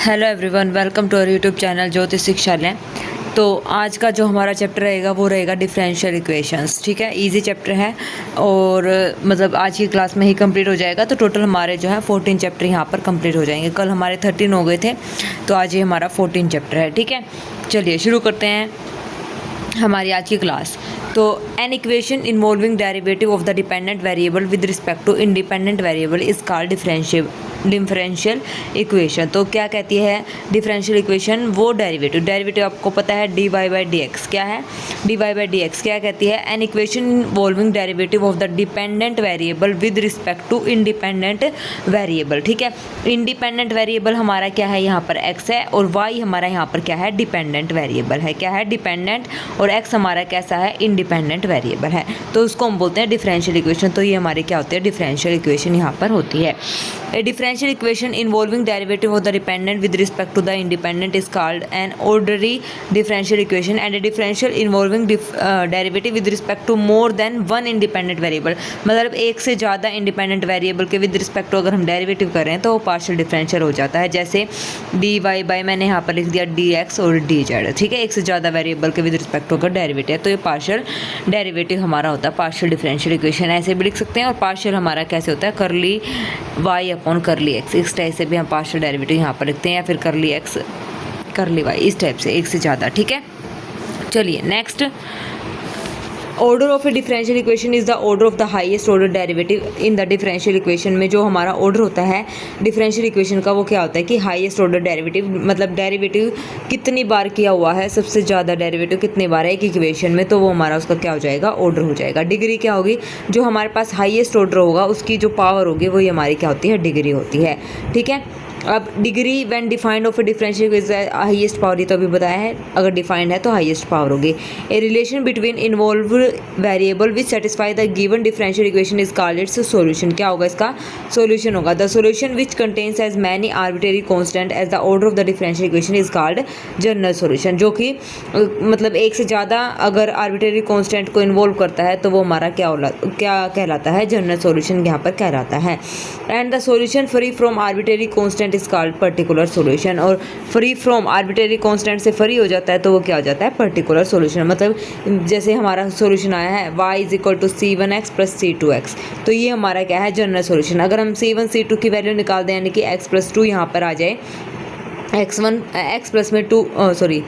Hello everyone, welcome to our YouTube channel Jyotish Shikshalaya. तो आज का जो हमारा चैप्टर रहेगा वो रहेगा डिफरेंशियल इक्वेशंस। ठीक है, इजी चैप्टर है और मतलब आज की क्लास में ही कंप्लीट हो जाएगा। तो टोटल हमारे जो है 14 चैप्टर यहाँ पर कंप्लीट हो जाएंगे। कल हमारे 13 हो गए थे, तो आज ये हमारा 14 चैप्टर है। ठीक है, चलिए शुरू करते हैं हमारी आज की क्लास। तो an equation involving derivative of the dependent variable with respect to independent variable is called differential equation. तो क्या कहती है डिफरेंशियल इक्वेशन? वो डेरिवेटिव आपको पता है dy बाई डी एक्स। क्या है dy बाई डी एक्स? क्या कहती है? An equation involving derivative of the dependent variable with respect to independent variable. ठीक है, इंडिपेंडेंट वेरिएबल हमारा क्या है? यहाँ पर x है और y हमारा यहाँ पर क्या है? डिपेंडेंट वेरिएबल है। क्या है? डिपेंडेंट। और x हमारा कैसा है? इंडिपेंडेंट वेरिएबल है। तो उसको हम बोलते हैं डिफरेंशियल इक्वेशन। तो ये हमारी क्या होती है? डिफरेंशियल इक्वेशन यहाँ पर होती है। A differential equation involving derivative of the dependent with respect to the independent is called an ordinary differential equation, and a differential involving derivative with respect to more than one independent variable, मतलब एक से ज़्यादा independent variable के with respect to अगर हम derivative कर रहे हैं तो वो पार्शियल डिफरेंशियल हो जाता है। जैसे डी वाई बाई मैंने यहाँ पर लिख दिया डी एक्स और डी जेड। ठीक है, एक से ज़्यादा वेरिएबल के विद रिस्पेक्ट टू अगर डेरिवेटिव है तो ये पार्शियल डेरिवेटिव हमारा होता है पार्शियल डिफरेंशियल इक्वेशन। ऐसे भी लिख सकते हैं। और पार्शियल हमारा कैसे होता है? करली वाई अपॉन करली एक्स। इस टाइप से भी हम पार्शियल डेरिवेटिव यहाँ पर लिखते हैं, या फिर करली एक्स करली वाई, इस टाइप से एक से ज़्यादा। ठीक है, चलिए next. Order of a differential equation is the order of the highest order derivative in the differential equation. में जो हमारा ऑर्डर होता है डिफरेंशियल इक्वेशन का वो क्या होता है कि हाईएस्ट ऑर्डर डेरिवेटिव, मतलब डेरिवेटिव कितनी बार किया हुआ है, सबसे ज़्यादा डेरिवेटिव कितनी बार है एक इक्वेशन में, तो वो हमारा उसका क्या हो जाएगा? ऑर्डर हो जाएगा। डिग्री क्या होगी? जो हमारे पास हाईएस्ट ऑर्डर होगा उसकी जो पावर होगी वही हमारी क्या होती है? डिग्री होती है। ठीक है, अब degree when defined of a differential equation highest power, ये तो अभी बताया है, अगर डिफाइंड है तो हाईएस्ट पावर होगी। A relation between involve variable which satisfy the given differential equation is called its solution. क्या होगा? इसका सॉल्यूशन होगा। The solution which contains as many arbitrary constant as the order of the differential equation is called general solution. जो कि मतलब एक से ज़्यादा अगर आर्बिट्रेरी कांस्टेंट को इन्वॉल्व करता है तो वो हमारा क्या कहलाता है? जनरल सॉल्यूशन यहाँ पर कहलाता है। And the solution free from arbitrary constant is called particular solution. और फ्री फ्रॉम आर्बिट्रेरी कांस्टेंट से फ्री हो जाता है तो वो क्या हो जाता है? Particular solution. मतलब जैसे हमारा सॉल्यूशन आया है y is equal to c1x plus c2x, तो ये हमारा क्या है? General solution. अगर हम c1 c2 की वैल्यू निकाल दें, यानी कि x प्लस 2 यहाँ पर आ जाए, x प्लस में 2 सॉरी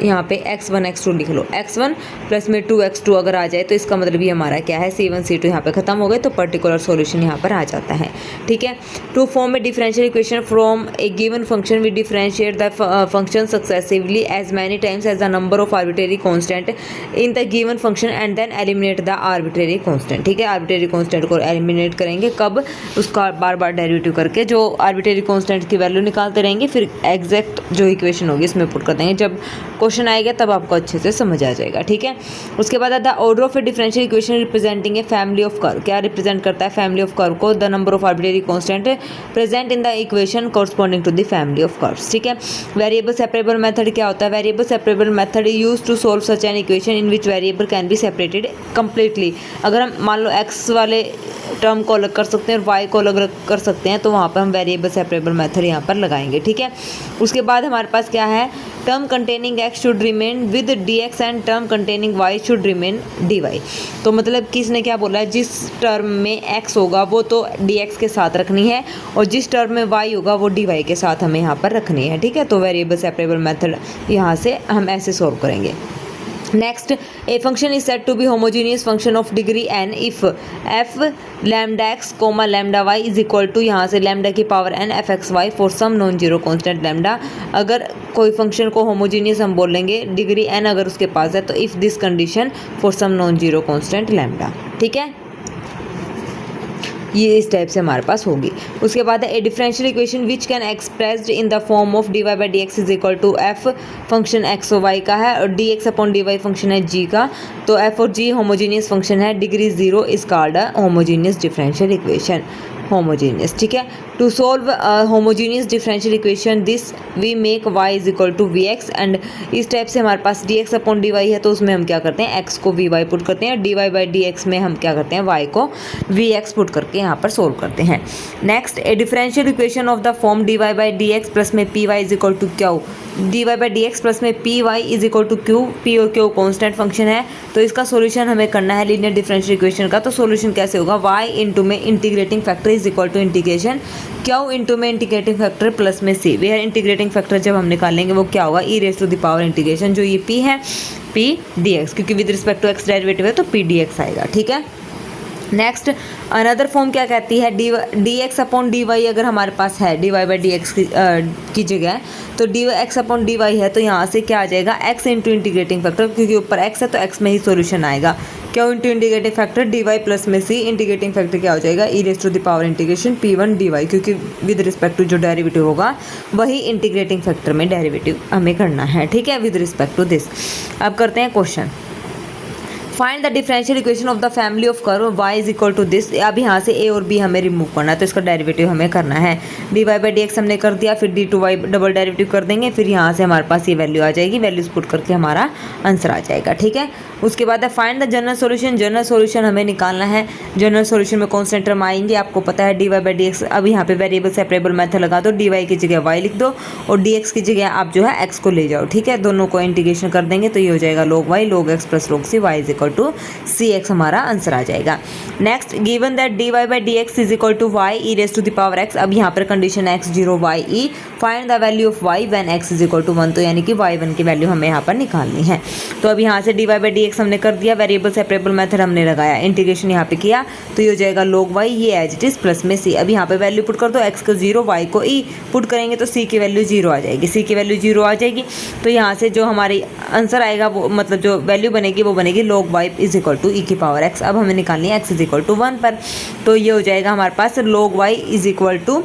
यहाँ पे x1 x2 लिख लो, x1 प्लस में 2x2 अगर आ जाए तो इसका मतलब ये हमारा क्या है? c1 c2 यहाँ पे खत्म हो गए तो पर्टिकुलर सॉल्यूशन यहाँ पर आ जाता है। ठीक है, to form a differential equation from a given function we differentiate the function successively as many times as the number of arbitrary constant in the given function and then eliminate the arbitrary constant. ठीक है, arbitrary constant को eliminate करेंगे कब? उसका बार बार derivative करके जो arbitrary constant की value निकालते रहेंगे, फिर एग्जैक्ट जो इक्वेशन होगी इसमें पुट कर देंगे। जब क्वेश्चन आएगा तब आपको अच्छे से समझ आ जाएगा। ठीक है, उसके बाद the order of a differential equation representing a family of curve. क्या रिप्रेजेंट करता है? फैमिली ऑफ कर्व को। The number of arbitrary constant present in the equation corresponding to the family of curves. ठीक है, वेरिएबल सेपरेबल मेथड क्या होता है? Variable separable method use to solve such an equation in which variable can be separated completely. अगर हम मान लो x वाले term को अलग कर सकते हैं और वाई को अलग कर सकते हैं तो वहाँ पर हम वेरिएबल सेपरेबल मेथड यहाँ पर लगाएंगे। ठीक है, उसके बाद हमारे पास क्या है? Term containing x should remain with dx and term containing y should remain dy। तो मतलब किसने क्या बोला है? जिस टर्म में x होगा वो तो dx के साथ रखनी है और जिस टर्म में y होगा वो dy के साथ हमें यहाँ पर रखनी है। ठीक है, तो वेरिएबल सेपरेबल मेथड यहाँ से हम ऐसे सॉल्व करेंगे। Next, a function is said to be homogeneous function of degree n if f lambda x comma lambda y is equal to, यहाँ से लैम्डा की power n f x y for some non zero constant lambda. अगर कोई function को homogeneous हम बोल लेंगे, degree n अगर उसके पास है, तो if this condition for some non zero constant lambda. ठीक है, ये इस टाइप से हमारे पास होगी। उसके बाद a differential equation which can expressed in the form of dy by d x is equal to f function x और y का है और dx अपॉन dy फंक्शन है g का। तो f और g होमोजीनियस फंक्शन है, degree 0 is called a homogeneous differential equation. Homogeneous. ठीक है, to solve homogeneous differential equation this we make y is equal to v x, and इस type से हमारे पास dx अपॉन dy है तो उसमें हम क्या करते हैं x को vy पुट करते हैं, dy बाई dx में हम क्या करते हैं y को vx पुट करके यहाँ पर सोल्व करते हैं। Next, a differential equation of the form dy by dx plus में py is equal to q, dy by dx plus में py is equal to q, p और q कॉन्स्टेंट फंक्शन है तो इसका सोल्यूशन हमें करना है लीनियर डिफरेंशियल इक्वेशन का। तो सोल्यूशन कैसे होगा, y इंटू में integrating factor is equal to integration q into में इंटीग्रेटिंग फैक्टर प्लस में c, वेयर इंटीग्रेटिंग फैक्टर जब हम निकालेंगे वो क्या होगा, e raise to the power integration जो ये p है p dx, क्योंकि with respect to x derivative है तो p dx आएगा। ठीक है। नेक्स्ट, अनदर फॉर्म क्या कहती है, d x upon d y अगर हमारे पास है d y by d x की जगह, तो d x upon d y है तो यहाँ से क्या आ जाएगा, एक्स इंटू इंटीग्रेटिंग फैक्टर, क्योंकि ऊपर एक्स है तो एक्स में ही सॉल्यूशन आएगा, q into integrating factor d y plus में सी, इंटीग्रेटिंग फैक्टर क्या हो जाएगा, e raise to the power integration p one d y, क्योंकि विद रिस्पेक्ट टू जो डेरिवेटिव होगा वही इंटीग्रेटिंग फैक्टर में डेरिवेटिव हमें करना है। ठीक है, विद रिस्पेक्ट टू दिस। अब करते हैं question, find the differential equation of the family of curve y is equal to this. अब यहाँ से a और b हमें रिमूव करना है तो इसका डेरिवेटिव हमें करना है, dy बाई डी एक्स हमने कर दिया, फिर d2y डबल डेरिवेटिव कर देंगे, फिर यहाँ से हमारे पास ये वैल्यू आ जाएगी, वैल्यूज पुट करके हमारा आंसर आ जाएगा। ठीक है। उसके बाद है find the general solution, general solution हमें निकालना है। जनरल सॉल्यूशन में कौन से टर्म आएंगे आपको पता है, dy बाई डी एक्स, अब यहाँ पे वेरिएबल सेपरेबल मेथड लगा दो, dy की जगह y लिख दो और dx की जगह आप जो है x को ले जाओ। ठीक है, दोनों को इंटीग्रेशन कर देंगे तो ये हो जाएगा log y log x plus log c, y is equal to c x हमारा आंसर आ जाएगा। Next, given that d y by d x is equal to y e raise to the power x, अब यहाँ पर condition है x zero y e, find the value of y when x is equal to 1, तो यानी कि Y 1 की value हमें यहाँ पर निकालनी है। तो अब यहाँ से d y by d x हमने कर दिया, वेरिएबल सेपरेबल मेथड हमने लगाया, इंटीग्रेशन यहाँ पे किया तो ये हो जाएगा log वाई, ये एज इट इज प्लस में सी। अब यहाँ पे वैल्यू पुट कर दो, एक्स को 0 वाई को ई, पुट करेंगे तो सी की वैल्यू 0 आ जाएगी, सी की वैल्यू 0 आ जाएगी तो यहाँ से जो हमारी आंसर आएगा वो मतलब जो वैल्यू बनेगी वो बनेगी log y is equal to e की पावर एक्स। अब हमें निकालनी है एक्स इज इक्वल टू 1 पर, तो ये हो जाएगा हमारे पास log y is equal to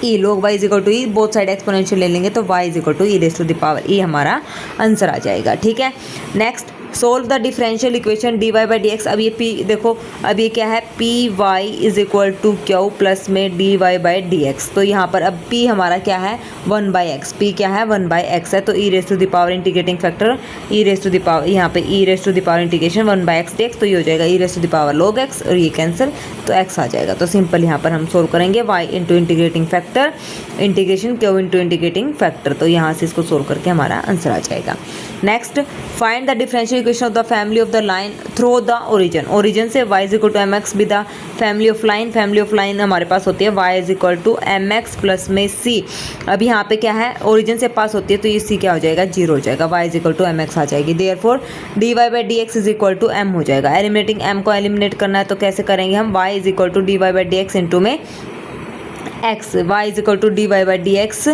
e, log y is equal to e, both side exponential ले लेंगे तो y is equal to e raise to the power e हमारा आंसर आ जाएगा। ठीक है। Next, solve the differential equation d y by d x. अब ये पी देखो, अब ये क्या है, P y is equal to Q plus में d y by d x, तो यहाँ पर अब पी हमारा क्या है 1 बाई एक्स, पी क्या है 1 बाई एक्स है तो e raise to the power integrating factor e raise to the power, यहाँ पे e raise to the power integration 1 by x d x, तो ये हो जाएगा e raise to the power log x और ये कैंसिल तो एक्स आ जाएगा। तो सिंपल यहाँ पर हम सोल्व करेंगे y into integrating factor integration q into integrating factor, तो यहाँ से इसको सोल्व करके हमारा आंसर आ जाएगा। Next, find the differential equation of the family of the line through the origin, origin से y is equal to m x with the family of line, family of line हमारे पास होती है y is equal to m x plus में c। अब यहाँ पे क्या है, ओरिजिन से पास होती है तो ये c क्या हो जाएगा 0 हो जाएगा, y is equal to m x आ जाएगी, therefore d y by d x is equal to m हो जाएगा। एलिमिनेटिंग m को एलिमिनेट करना है तो कैसे करेंगे हम, y is equal to d y by d x into में x, y is equal to d y by d x,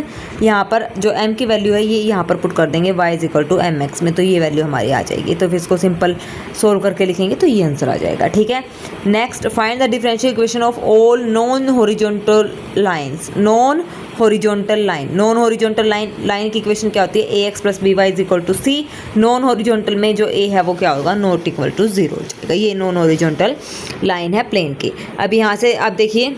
यहाँ पर जो m की वैल्यू है ये यहाँ पर पुट कर देंगे y is equal to m x में, तो ये वैल्यू हमारी आ जाएगी। तो फिर इसको सिंपल सोल्व करके लिखेंगे तो ये आंसर आ जाएगा। ठीक है। Next, find the differential equation of all non horizontal lines, non horizontal line, non horizontal line की इक्वेशन क्या होती है, a x plus b y is equal to c, non horizontal में जो ए है वो क्या होगा नॉट इक्वल टू 0 हो जाएगा, ये नॉन हॉरिजॉन्टल लाइन है प्लेन की। अब यहाँ से आप देखिए,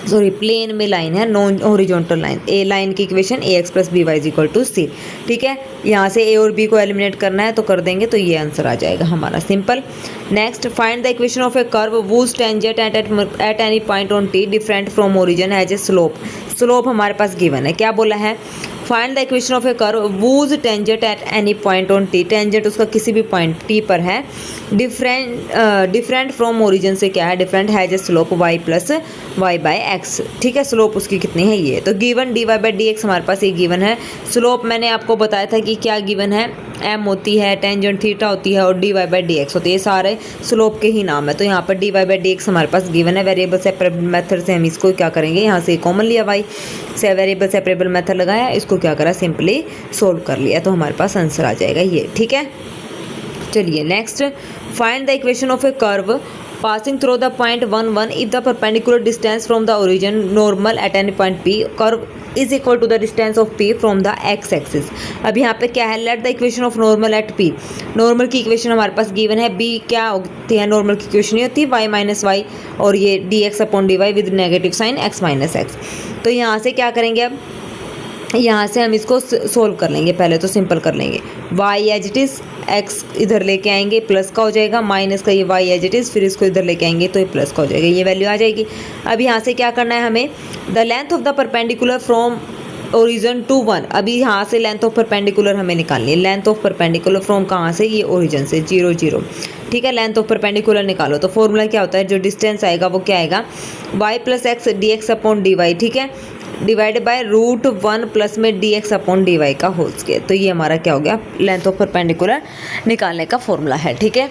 सॉरी प्लेन में लाइन है, non horizontal line, a line की equation a x plus b y is equal to c. ठीक है, यहाँ से ए और बी को एलिमिनेट करना है तो कर देंगे तो ये आंसर आ जाएगा हमारा simple. Next, find the equation of a curve whose tangent at any point on t different from origin as a slope, slope हमारे पास गिवन है, क्या बोला है, find the equation of a curve whose tangent at any point on t, tangent उसका किसी भी point T पर है, डिफरेंट फ्रॉम ओरिजिन से क्या है, different has a slope y plus y by x. ठीक है, स्लोप उसकी कितनी है ये, तो given d y by d x हमारे पास ये गिवन है, स्लोप मैंने आपको बताया था कि क्या गिवन है, m होती है, टेंजेंट थीटा होती है और d y by d x होती है, ये सारे स्लोप के ही नाम है। तो यहाँ पर d y by d x हमारे पास गिवन है, वेरिएबल सेपरेबल मेथड से हम इसको क्या करेंगे, यहाँ से कॉमन लिया y से, वेरिएबल सेपरेबल मेथड लगाया, इसको क्या करा सिंपली सोल्व कर लिया तो हमारे पास आंसर आ जाएगा ये। ठीक है, चलिए next, find the equation of a curve passing through the point 1 1 if the perpendicular distance from the origin normal at any point P curve is equal to the distance of P from the x axis। अब यहाँ पे क्या है, let the equation of normal at P। Normal की equation हमारे पास given है, B क्या होती है, नॉर्मल की इक्वेशन ये होती है y माइनस वाई और ये dx upon dy with negative sine x minus x. तो यहाँ से क्या करेंगे, अब यहाँ से हम इसको सोल्व कर लेंगे, पहले तो सिंपल कर लेंगे, y as it is, x इधर लेके आएंगे प्लस का हो जाएगा, माइनस का ये y एज इट इज़, फिर इसको इधर लेके आएंगे तो ये प्लस का हो जाएगा, ये वैल्यू आ जाएगी। अब यहाँ से क्या करना है हमें, the length of the perpendicular from origin to 1। अभी यहाँ से लेंथ ऑफ परपेंडिकुलर हमें निकालनी है, लेंथ ऑफ परपेंडिकुलर फ्रॉम कहाँ से, ये ओरिजन से 0 0। ठीक है, लेंथ ऑफ परपेंडिकुलर निकालो तो फॉर्मूला क्या होता है, जो डिस्टेंस आएगा वो क्या आएगा, y plus x d x upon d y. ठीक है, डिवाइड बाय रूट 1 प्लस में d x upon d y का होल स्क्वायर। तो ये हमारा क्या हो गया, लेंथ ऑफ परपेंडिकुलर निकालने का फॉर्मूला है। ठीक है,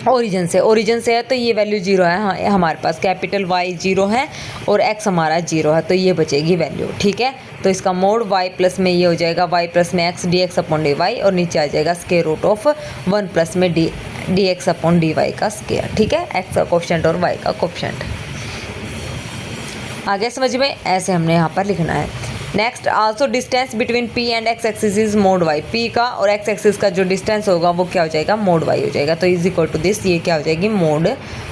ओरिजिन से है तो ये वैल्यू 0 है, हाँ हमारे पास कैपिटल Y 0 है और x हमारा 0 है, तो ये बचेगी वैल्यू। ठीक है, तो इसका मोड y प्लस में ये हो जाएगा y प्लस में x d x upon d y और नीचे आ जाएगा स्क्वायर रूट ऑफ 1 प्लस में d x upon d y का स्क्वायर। ठीक है, x का कोफिशिएंट और y का कोफिशिएंट। आगे समझ में, ऐसे हमने यहाँ पर लिखना है। Next, also distance between P and x axis is mode y। P का और x एक्सिस का जो डिस्टेंस होगा वो क्या हो जाएगा, मोड y हो जाएगा। तो इज इक्वल टू दिस, ये क्या हो जाएगी, मोड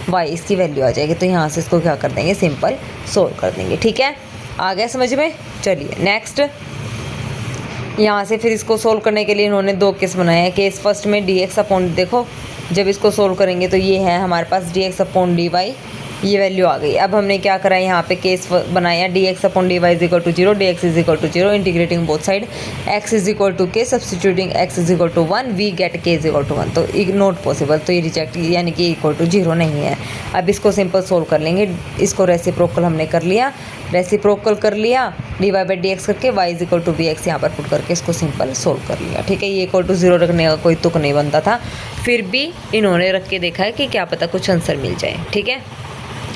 y, इसकी वैल्यू आ जाएगी। तो यहाँ से इसको क्या कर देंगे, सिंपल सोल्व कर देंगे। ठीक है, आ गया समझ में। चलिए नेक्स्ट, यहाँ से फिर इसको सोल्व करने के लिए इन्होंने दो केस बनाए हैं। केस फर्स्ट में डी एक्स अपॉन, देखो जब इसको सोल्व करेंगे तो ये है हमारे पास d x upon d y, ये वैल्यू आ गई। अब हमने क्या करा है, यहाँ पे केस बनाया d x upon d y is equal to 0, d x is equal to 0, integrating both side, x is equal to k, substituting x is equal to 1, we get k is equal to 1। तो not possible, तो ये reject, यानी कि equal to 0 नहीं है। अब इसको simple solve कर लेंगे, इसको रेसिप्रोकल हमने कर लिया, रेसिप्रोकल कर लिया, d y by d x करके y is equal to v x यहाँ पर पुट करके इसको सिंपल सोल्व कर लिया। ठीक है, ये इक्वल टू 0 रखने का कोई तुक नहीं बनता था, फिर भी इन्होंने रख के देखा है कि क्या पता कुछ आंसर मिल जाए। ठीक है,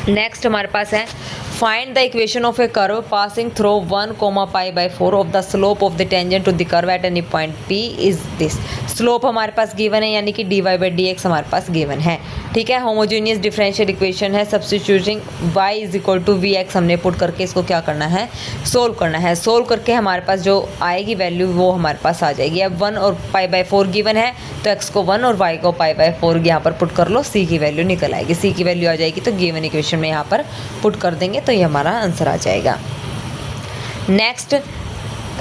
नेक्स्ट हमारे पास है, find the equation of a curve passing through 1, π/4 of the slope of the tangent to the curve at any point P is this. Slope हमारे पास गिवन है, यानी कि dy बाई डी एक्स हमारे पास गिवन है। ठीक है, होमोजीनियस डिफरेंशियल इक्वेशन है, substituting y is equal to v x हमने पुट करके इसको क्या करना है, सोल्व करना है। सोल्व करके हमारे पास जो आएगी वैल्यू वो हमारे पास आ जाएगी। अब 1 और π/4 गिवन है तो x को 1 और y को π/4 यहाँ पर पुट कर लो, c की वैल्यू निकल आएगी। c की वैल्यू आ जाएगी तो गिवन इक्वेशन में यहाँ पर पुट कर देंगे तो ये हमारा आंसर आ जाएगा। Next,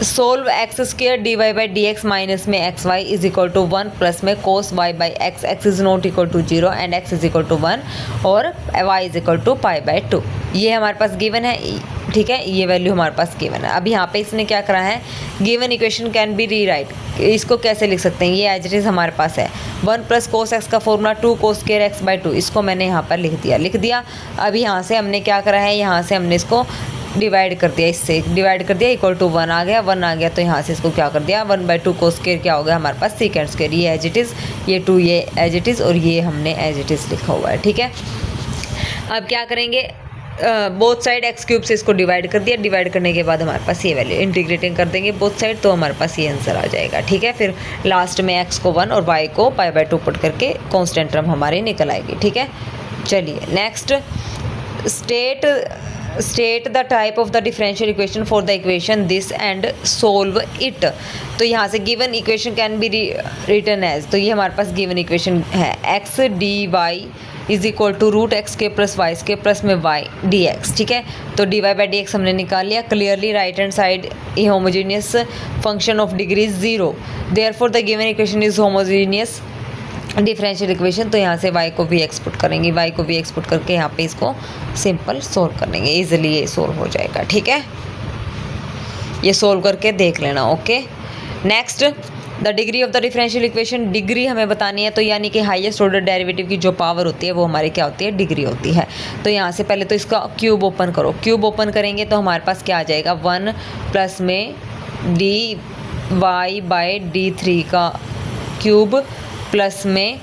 solve x square d y by d x minus में x y is equal to 1 plus में cos y by x, x is not equal to 0 and x is equal to 1 और Y is equal to π/2। ये हमारे पास given है। ठीक है, ये वैल्यू हमारे पास गिवन है। अब यहाँ पे इसने क्या करा है, गिवन इक्वेशन कैन बी री राइट, इसको कैसे लिख सकते हैं, ये एज इट इज़ हमारे पास है 1 प्लस कोस एक्स का formula 2 cos square x by 2, इसको मैंने यहाँ पर लिख दिया। अब यहाँ से हमने क्या करा है, यहाँ से हमने इसको डिवाइड कर दिया, इससे डिवाइड कर दिया, इक्वल टू 1 आ गया, 1 आ गया तो यहाँ से इसको क्या कर दिया, 1/2 कोस स्क्वायर क्या हो गया हमारे पास, सेकेंड स्क्वायर। ये एज इट इज़, ये 2 ये एज इट इज़ और ये हमने एज इट इज़ लिखा हुआ है। ठीक है, अब क्या करेंगे, बोथ साइड एक्स क्यूब से इसको डिवाइड कर दिया, डिवाइड करने के बाद हमारे पास ये वैल्यू इंटीग्रेटिंग कर देंगे बोथ साइड तो हमारे पास ये आंसर आ जाएगा। ठीक है, फिर लास्ट में एक्स को 1 और वाई को π/2 पुट करके कांस्टेंट टर्म हमारी निकल आएगी। ठीक है, चलिए next, state the type of the differential equation for the equation this and solve it. तो यहाँ से given equation can be written as, तो ये हमारे पास गिवन इक्वेशन है, x d y is equal to root x के plus y के प्लस में वाई डी एक्स। ठीक है, तो d y by d x हमने निकाल लिया। Clearly right hand side a homogeneous function of degree 0, therefore the given equation is homogeneous differential equation. तो यहाँ से y को भी एक्सपुट करेंगे, y को भी एक्सपुट करके यहाँ पे इसको सिंपल सोल्व कर लेंगे, इजीली ये सोल्व हो जाएगा। ठीक है, ये सोल्व करके देख लेना। Okay, next, the degree of the differential equation, degree हमें बतानी है, तो यानी कि हाईएस्ट ऑर्डर डेरिवेटिव की जो पावर होती है वो हमारी क्या होती है, डिग्री होती है। तो यहाँ से पहले तो इसका क्यूब ओपन करो, क्यूब ओपन करेंगे तो हमारे पास क्या आ जाएगा, 1 प्लस में डी वाई बाई डी 3 का क्यूब प्लस में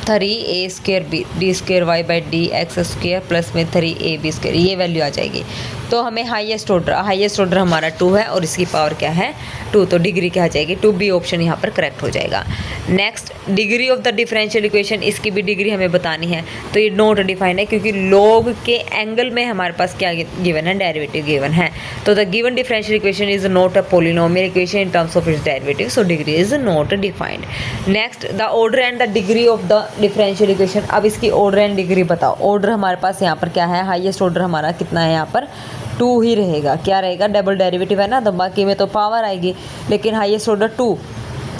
3a² b d square y by d x square plus में 3ab², ये वैल्यू आ जाएगी। तो हमें हाईएस्ट ऑर्डर हमारा 2 है और इसकी पावर क्या है 2, तो डिग्री क्या आ जाएगी 2, बी ऑप्शन यहाँ पर करेक्ट हो जाएगा। Next degree of the differential equation, इसकी भी डिग्री हमें बतानी है, तो ये नॉट डिफाइंड है क्योंकि लॉग के एंगल में हमारे पास क्या गिवन है डेरिवेटिव गिवन है। तो the given differential equation is not a polynomial equation in terms of its derivative, so degree is not defined. Next the order and the degree of the differential equation, अब इसकी order and degree बताओ। Order हमारे पास यहाँ पर क्या है, highest order हमारा कितना है यहाँ पर 2 ही रहेगा, क्या रहेगा डबल डेरिवेटिव है ना, तो बाकी में तो पावर आएगी, लेकिन हाईएस्ट ऑर्डर 2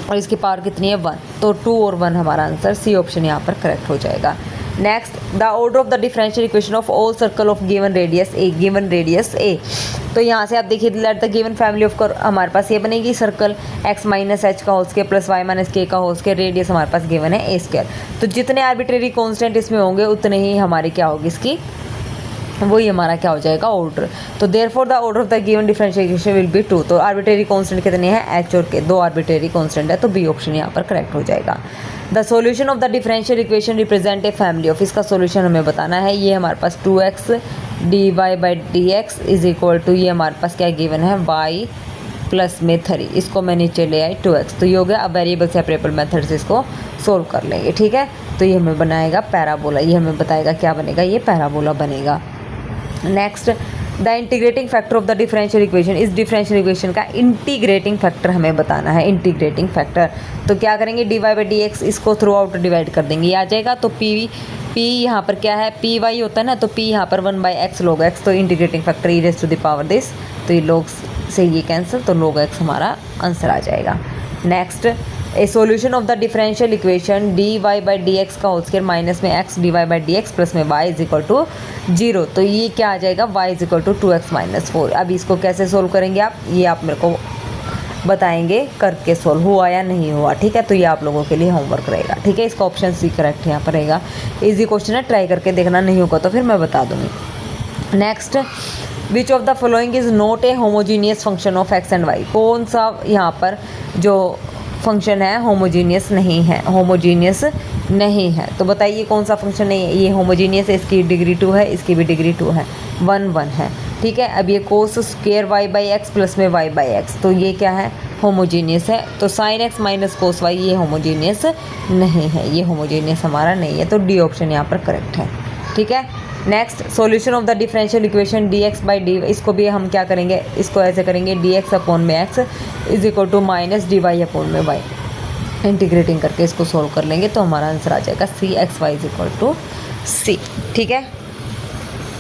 और इसकी पावर कितनी है 1, तो 2 और 1 हमारा आंसर सी ऑप्शन यहाँ पर करेक्ट हो जाएगा। Next the order of the differential equation of all circle of given radius a, तो यहाँ से आप देखिए let the given family of curve, हमारे पास ये बनेगी सर्कल x माइनस एच का whole square plus y minus k का होल स्क्वायर, रेडियस हमारे पास गिवन है a स्क्वायर। तो जितने आर्बिट्रेरी कांस्टेंट इसमें होंगे उतने ही हमारी क्या होगी इसकी, वही हमारा क्या हो जाएगा ऑर्डर। तो therefore the order of the given differential equation will be 2, तो आर्बिट्रेरी कांस्टेंट कितने हैं h और k, 2 आर्बिट्रेरी कांस्टेंट है, तो बी ऑप्शन यहाँ पर करेक्ट हो जाएगा। The solution of the differential equation represent a family of, इसका सॉल्यूशन हमें बताना है। ये हमारे पास 2x dy by dx is equal to, ये हमारे पास क्या गिवन है y प्लस में 3, इसको मैं नीचे ले आई 2x, तो ये हो गया। अब वेरिएबल सेपरेबल मेथड से इसको सोल्व कर लेंगे, ठीक है। तो ये हमें बनाएगा पैराबोला, ये हमें बताएगा क्या बनेगा, ये पैराबोला बनेगा। Next the integrating factor of the differential equation, इस डिफरेंशियल इक्वेशन का इंटीग्रेटिंग फैक्टर हमें बताना है। इंटीग्रेटिंग फैक्टर तो क्या करेंगे, dy बाई dx, इसको थ्रू आउट डिवाइड कर देंगे, ये आ जाएगा। तो p यहाँ पर क्या है py होता है ना, तो p यहाँ पर 1 बाई एक्स log x, तो integrating factor e raise to the power this, तो ये log से ये कैंसिल, तो log x हमारा आंसर आ जाएगा। Next a solution of the differential equation dy by dx का होल स्क्वायर माइनस में x dy by dx plus में y इज इक्वल टू 0, तो ये क्या आ जाएगा y is equal to 2x minus 4। अब इसको कैसे सोल्व करेंगे आप, ये आप मेरे को बताएंगे करके सोल्व हुआ या नहीं हुआ, ठीक है। तो ये आप लोगों के लिए होमवर्क रहेगा, ठीक है। इसका ऑप्शन सी करेक्ट यहाँ पर रहेगा। इजी क्वेश्चन है, ट्राई करके देखना, नहीं होगा तो फिर मैं बता दूँगी। Next which of the following is not a homogeneous function of x and y, कौन सा यहाँ पर जो फंक्शन है होमोजीनियस नहीं है, तो बताइए कौन सा फंक्शन नहीं है। ये होमोजीनियस है, इसकी डिग्री 2 है, इसकी भी डिग्री 2 है, 1 1 है, ठीक है। अब ये cos square y by x plus में y बाई एक्स, तो ये क्या है होमोजीनियस है। तो sine x minus cos y ये होमोजीनियस नहीं है, ये होमोजीनियस हमारा नहीं है, तो डी ऑप्शन यहाँ पर करेक्ट है, ठीक है। Next solution of the differential equation dx by dy, इसको भी हम क्या करेंगे, इसको ऐसे करेंगे dx अपॉन में x is equal to minus dy upon में y, इंटीग्रेटिंग करके इसको सोल्व कर लेंगे, तो हमारा आंसर आ जाएगा c x y is equal to c, ठीक है।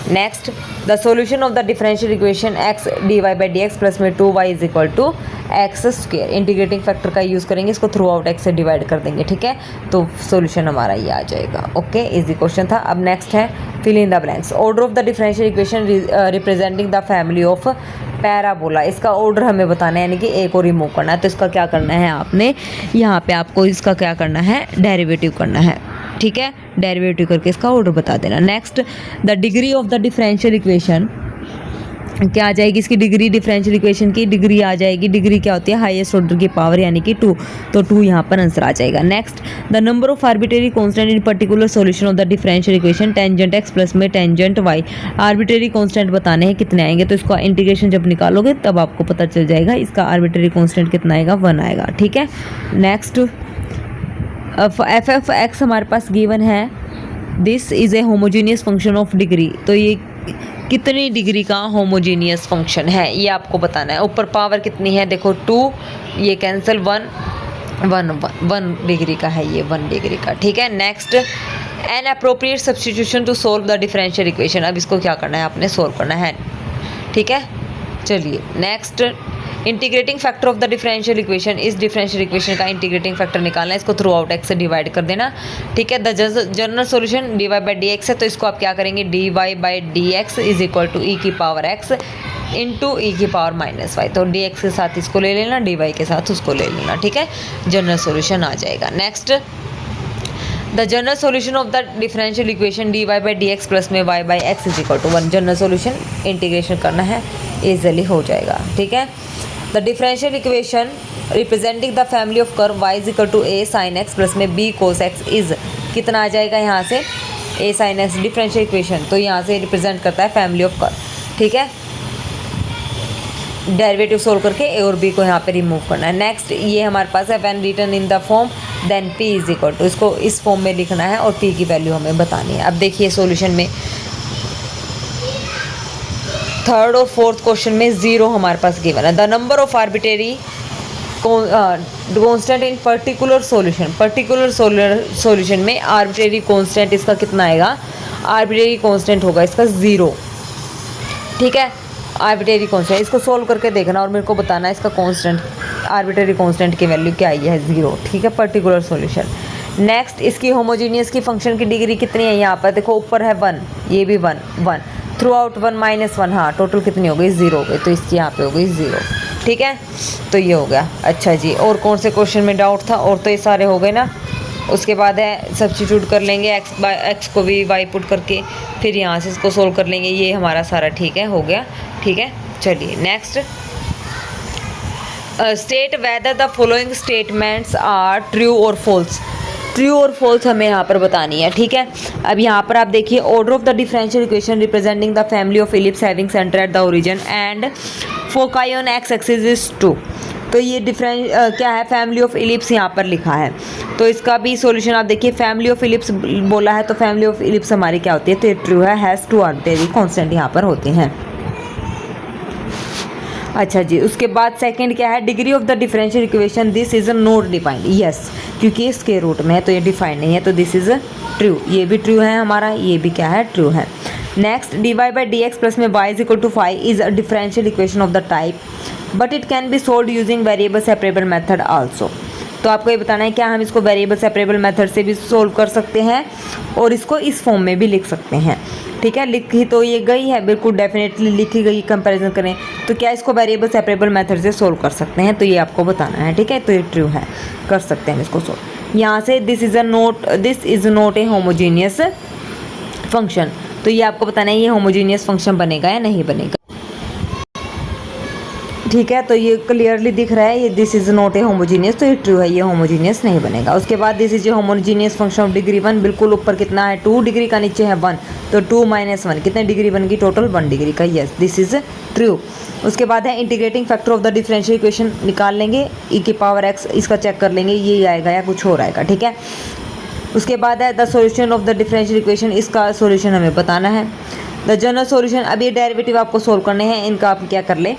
Next the solution of the differential equation x dy by d x plus में 2y is equal to x squared, integrating factor का यूज़ करेंगे, इसको थ्रू आउट x से divide कर देंगे, ठीक है। तो सॉल्यूशन हमारा ये आ जाएगा, ओके। इजी क्वेश्चन था। अब नेक्स्ट है fill in the blanks. Order of the differential equation representing the family of parabola, इसका ऑर्डर हमें बताना है, यानी कि ए को रिमूव करना है। तो इसका क्या करना है, आपने यहाँ पे आपको इसका क्या करना है, डेरिवेटिव करना है, ठीक है। डेरिवेटिव करके इसका ऑर्डर बता देना। Next the degree of the differential equation क्या आ जाएगी, इसकी डिग्री डिफरेंशियल इक्वेशन की डिग्री आ जाएगी। डिग्री क्या होती है, हाईएस्ट ऑर्डर की पावर यानी कि 2, तो 2 यहाँ पर आंसर आ जाएगा। Next the number of arbitrary constant in particular solution of the differential equation tangent x plus में टेंजेंट y, आर्बिट्रेरी कांस्टेंट बताने हैं कितने आएंगे, तो इसका इंटीग्रेशन जब निकालोगे तब आपको पता चल जाएगा इसका आर्बिट्रेरी कांस्टेंट कितना आएगा, 1 आएगा, ठीक है। नेक्स्ट एफ एफ एक्स हमारे पास गिवन है, this is a homogeneous function of degree, तो ये कितनी डिग्री का होमोजीनियस फंक्शन है ये आपको बताना है। ऊपर पावर कितनी है देखो 2, ये कैंसिल 1 डिग्री का है, ये 1 डिग्री का, ठीक है। Next an appropriate substitution to solve the differential equation, अब इसको क्या करना है, आपने सोल्व करना है, ठीक है। चलिए next integrating factor of the differential equation, इस डिफरेंशियल इक्वेशन का इंटीग्रेटिंग फैक्टर निकालना है, इसको थ्रू आउट एक्स से डिवाइड कर देना, ठीक है। The general solution dy by d x है, तो इसको आप क्या करेंगे, dy by d x is equal to e की पावर x इंटू ई की पावर माइनस वाई, तो dx के साथ इसको ले लेना, dy के साथ उसको ले लेना, ठीक है। जनरल सॉल्यूशन आ जाएगा। Next the general solution of the differential equation dy by d x plus में y by x is equal to 1, general solution integration करना है, ईजिली हो जाएगा, ठीक है। The differential equation representing the family of curve y is equal to a sin x plus में b cos x is कितना आ जाएगा, यहाँ से a sin x differential equation, तो यहाँ से रिप्रेजेंट करता है फैमिली ऑफ कर्व, ठीक है। डेरिवेटिव सोल्व करके ए और बी को यहाँ पे रिमूव करना है। नेक्स्ट ये हमारे पास है when written in the form then p is equal to, इसको इस फॉर्म में लिखना है और पी की वैल्यू हमें बतानी है। अब देखिए सॉल्यूशन में थर्ड और फोर्थ क्वेश्चन में 0 हमारे पास गिवन है। The number of arbitrary constant in particular solution में आर्बिट्रेरी कांस्टेंट इसका कितना आएगा, आर्बिट्रेरी कांस्टेंट होगा इसका 0। ठीक है, आर्बिट्रेरी कांस्टेंट इसको सोल्व करके देखना और मेरे को बताना है इसका कांस्टेंट, आर्बिट्रेरी कांस्टेंट की वैल्यू क्या आई है 0। ठीक है, पर्टिकुलर सॉल्यूशन। नेक्स्ट इसकी होमोजीनियस की फंक्शन की डिग्री कितनी है, यहाँ पर देखो ऊपर है 1, ये भी 1 थ्रू आउट 1 - 1, हाँ टोटल कितनी हो गई 0 हो गई, तो इसकी यहाँ पे हो गई 0। ठीक है, तो ये हो गया। अच्छा जी, और कौन से क्वेश्चन में डाउट था, और तो ये सारे हो गए ना। उसके बाद है सब्स्टिट्यूट कर लेंगे एक्स को भी वाई पुट करके, फिर यहाँ से इसको सोल्व कर लेंगे, ये हमारा सारा ठीक है हो गया। ठीक है, चलिए next state whether the following statements are true और फॉल्स। ट्रू और फॉल्स हमें यहाँ पर बतानी है। ठीक है, अब यहाँ पर आप देखिए order of the differential equation representing the family of ellipse having centre at the origin and foci on x axis is 2। तो ये क्या है, फैमिली ऑफ इलिप्स यहाँ पर लिखा है, तो इसका भी सॉल्यूशन आप देखिए। फैमिली ऑफ इलिप्स बोला है तो फैमिली ऑफ इलिप्स हमारी क्या होती है, तो ये ट्रू है, हैज़ 2 आर्बिट्रेरी कांस्टेंट यहाँ पर होते हैं। अच्छा जी, उसके बाद सेकंड क्या है, degree of the differential equation this is not defined. Yes, क्योंकि ये स्क्वायर रूट में है तो ये डिफाइंड नहीं है, तो दिस इज ट्रू, ये भी ट्रू है हमारा, ये भी क्या है ट्रू है। Next dy by dx plus में y is equal to 5 is a differential equation of the type but it can be solve using variable separable method also. तो आपको ये बताना है क्या हम इसको वेरिएबल सेपरेबल मेथड से भी सोल्व कर सकते हैं और इसको इस फॉर्म में भी लिख सकते हैं। ठीक है, लिखी तो ये गई है, बिल्कुल डेफिनेटली लिखी गई। कंपैरिजन करें तो क्या इसको वेरिएबल सेपरेबल मेथड से सोल्व कर सकते हैं, तो ये आपको बताना है। ठीक है, तो ये ट्रू है, कर सकते हैं इसको सोल्व। यहाँ से this is not a homogeneous function, तो ये आपको बताना है ये होमोजीनियस फंक्शन बनेगा या नहीं बनेगा। ठीक है, तो ये क्लियरली दिख रहा है ये this is not a homogeneous, तो ये ट्रू है, ये होमोजीनियस नहीं बनेगा। उसके बाद this is a homogeneous function of degree 1, बिल्कुल ऊपर कितना है 2 डिग्री का, नीचे है 1, तो 2 - 1 कितने डिग्री बन गई, टोटल 1 डिग्री का। Yes, this is true. उसके बाद है integrating factor of the differential equation निकाल लेंगे, e की पावर x, इसका चेक कर लेंगे ये आएगा या कुछ और आएगा। ठीक है, उसके बाद है the solution of the differential equation, इसका सॉल्यूशन हमें बताना है। द जनरल सॉल्यूशन, अब ये डेरिवेटिव आपको सोल्व करने हैं, इनका आप क्या कर ले,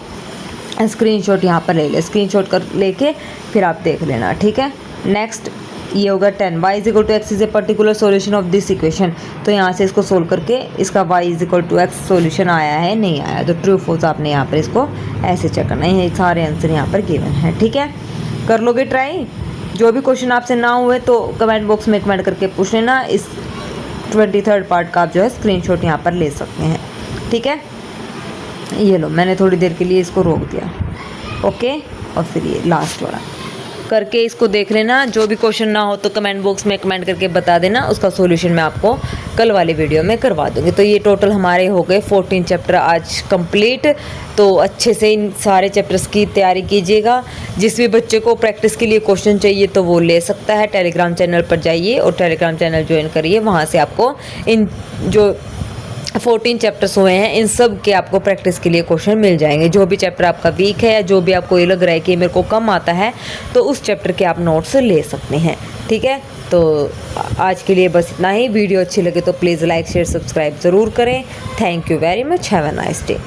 स्क्रीनशॉट यहाँ पर ले ले, स्क्रीनशॉट कर लेके फिर आप देख लेना। ठीक है, नेक्स्ट ये होगा 10 y is equal to x is a particular solution of this equation, तो यहाँ से इसको सोल्व करके इसका y is equal to x solution आया है नहीं आया, तो ट्रू फॉल्स आपने यहाँ पर इसको ऐसे चेक करना है। ये सारे आंसर यहाँ पर गिवन है। ठीक है, कर लोगे ट्राई। जो भी क्वेश्चन आपसे ना हुए तो कमेंट बॉक्स में कमेंट करके पूछ लेना। इस 23rd पार्ट का आप जो है स्क्रीनशॉट यहाँ पर ले सकते हैं। ठीक है, ये लो, मैंने थोड़ी देर के लिए इसको रोक दिया। ओके, और फिर ये लास्ट वाला करके इसको देख लेना। जो भी क्वेश्चन ना हो तो कमेंट बॉक्स में कमेंट करके बता देना, उसका सॉल्यूशन मैं आपको कल वाली वीडियो में करवा दूँगी। तो ये टोटल हमारे हो गए 14 चैप्टर आज कंप्लीट। तो अच्छे से इन सारे चैप्टर्स की तैयारी कीजिएगा। जिस भी बच्चे को प्रैक्टिस के लिए क्वेश्चन चाहिए तो वो ले सकता है, टेलीग्राम चैनल पर जाइए और टेलीग्राम चैनल ज्वाइन करिए। वहाँ से आपको इन जो 14 चैप्टर्स हुए हैं इन सब के आपको प्रैक्टिस के लिए क्वेश्चन मिल जाएंगे। जो भी चैप्टर आपका वीक है या जो भी आपको ये लग रहा है कि मेरे को कम आता है तो उस चैप्टर के आप नोट्स ले सकते हैं। ठीक है, तो आज के लिए बस इतना ही। वीडियो अच्छी लगे तो प्लीज़ लाइक शेयर सब्सक्राइब ज़रूर करें। Thank you very much, have a nice day.